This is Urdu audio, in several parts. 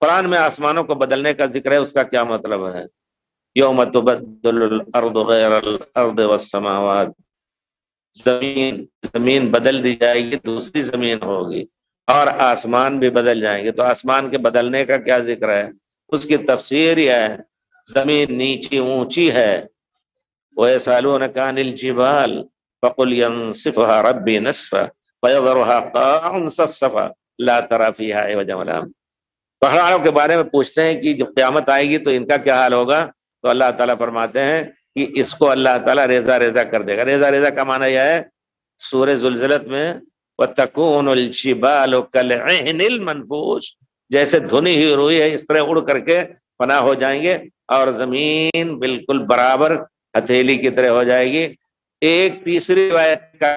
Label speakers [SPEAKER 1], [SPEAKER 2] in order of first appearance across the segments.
[SPEAKER 1] قرآن میں آسمانوں کو بدلنے کا ذکر ہے، اس کا کیا مطلب ہے؟ یوم تبدل الارض غیر الارض والسماوات، زمین بدل دی جائے گی، دوسری زمین ہوگی، اور آسمان بھی بدل جائیں گے۔ تو آسمان کے بدلنے کا کیا ذکر ہے؟ اس کی تفسیر یہ ہے، زمین نیچی اونچی ہے، وَيَسْأَلُونَكَ عَنِ الْجِبَالِ فَقُلْ يَنسِفُهَا رَبِّي نَسْفًا فَيَذَرُهَا قَاعًا صَفْصَفًا لَا تَرَىٰ فِيهَا عِوَجًا وَلَا أَمْتًا۔ پہاڑوں کے بارے میں پوچھتے ہیں کہ جب قیامت آئے گی تو ان کا کیا حال ہوگا؟ تو اللہ تعالیٰ فرماتے ہیں کہ اس کو اللہ تعالیٰ ریزہ ریزہ کر دے گا۔ ریزہ ریزہ کا معنی یہ ہے، سورہ زلزلت میں وَتَكُونُ الْجِبَالُ كَالْعِهْنِ الْمَنْفُوشِ، جیسے دھنی ہوئی روئی ہے اس طرح اڑ کر کے فنا ہو جائیں گے، اور زمین بالکل برابر ہتھیلی کی طرح ہو جائے گی۔ ایک تیسری روایت کا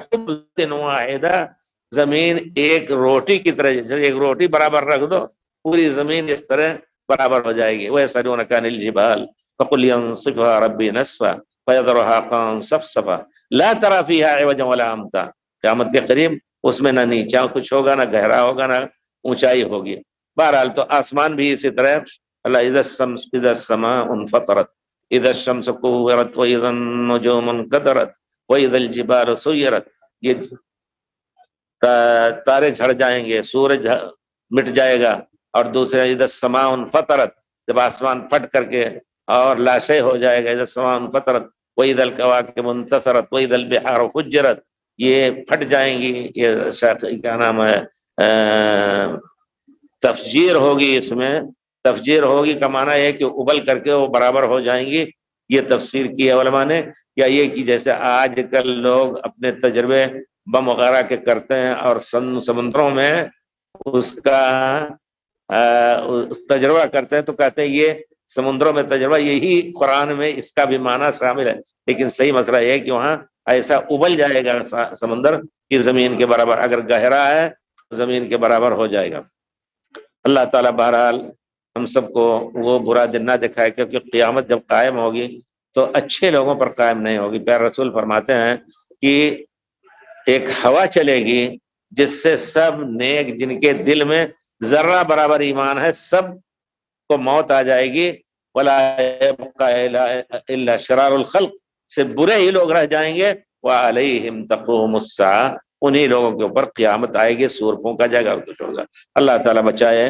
[SPEAKER 1] واحدہ، زمین ایک روٹی کی طرح، جیسے ایک روٹی برابر رکھ دو، پوری زمین اس طرح برابر ہو جائے گی۔ وَيَسْأَلُونَكَ عَنِ الْجِبَالِ فَقُلْ يَنسِفُهَا رَبِّي نَسْفًا فَيَذَرُهَا قَاعًا صَفْصَفًا لَا تَرَىٰ فِيهَا عِوَجًا وَلَا أَمْتًا۔ قیامت کے قریب اس میں نہ نیچا کچھ ہوگا، نہ گہرا ہوگا، نہ اونچائی ہوگی۔ بہرحال تو آسمان بھی اسی طرح، اللہ اذا السماء انفطرت اذا الشمس كورت واذا النجوم انكدرت واذا الجبال سيرت، یہ تارے جھڑ جائیں گے، سورج مٹ جائے گا، اور دوسرے اذا السماء انفطرت، جب آسمان پھٹ کر کے اور لاشے ہو جائے گا، اذا السماء انفطرت واذا الكواكب انتثرت واذا البحار فجرت، یہ پھٹ جائیں گی۔ یہ کیا نام ہے، تفجیر ہوگی، اس میں تفجیر ہوگی کا معنی ہے کہ ابل کر کے وہ برابر ہو جائیں گی۔ یہ تفسیر کی ہے علماء نے، یا یہ کہ جیسے آج کل لوگ اپنے تجربے بم وغیرہ کے کرتے ہیں اور سمندروں میں اس کا تجربہ کرتے ہیں، تو کہتے ہیں یہ سمندروں میں تجربہ، یہی قرآن میں اس کا بھی معنی شامل ہے، لیکن صحیح مسئلہ یہ ہے کہ وہاں ایسا ابل جائے گا سمندر کی زمین کے برابر، اگر گہرا ہے زمین کے برابر ہو جائے گا۔ اللہ تعالیٰ بہرحال ہم سب کو وہ برا دن نہ دکھائے، کیونکہ قیامت جب قائم ہوگی تو اچھے لوگوں پر قائم نہیں ہوگی۔ پیارے رسول فرماتے ہیں کہ ایک ہوا چلے گی جس سے سب نیک جن کے دل میں ذرہ برابر ایمان ہے سب کو موت آ جائے گی، ولا يبقى الا شرار الخلق، سے برے ہی لوگ رہ جائیں گے، وعليهم تقوم الساعة، انہی لوگوں کے اوپر قیامت آئے گی، سور پھونکا جائے گا، کچھ ہوگا۔ اللہ تعالیٰ بچائے۔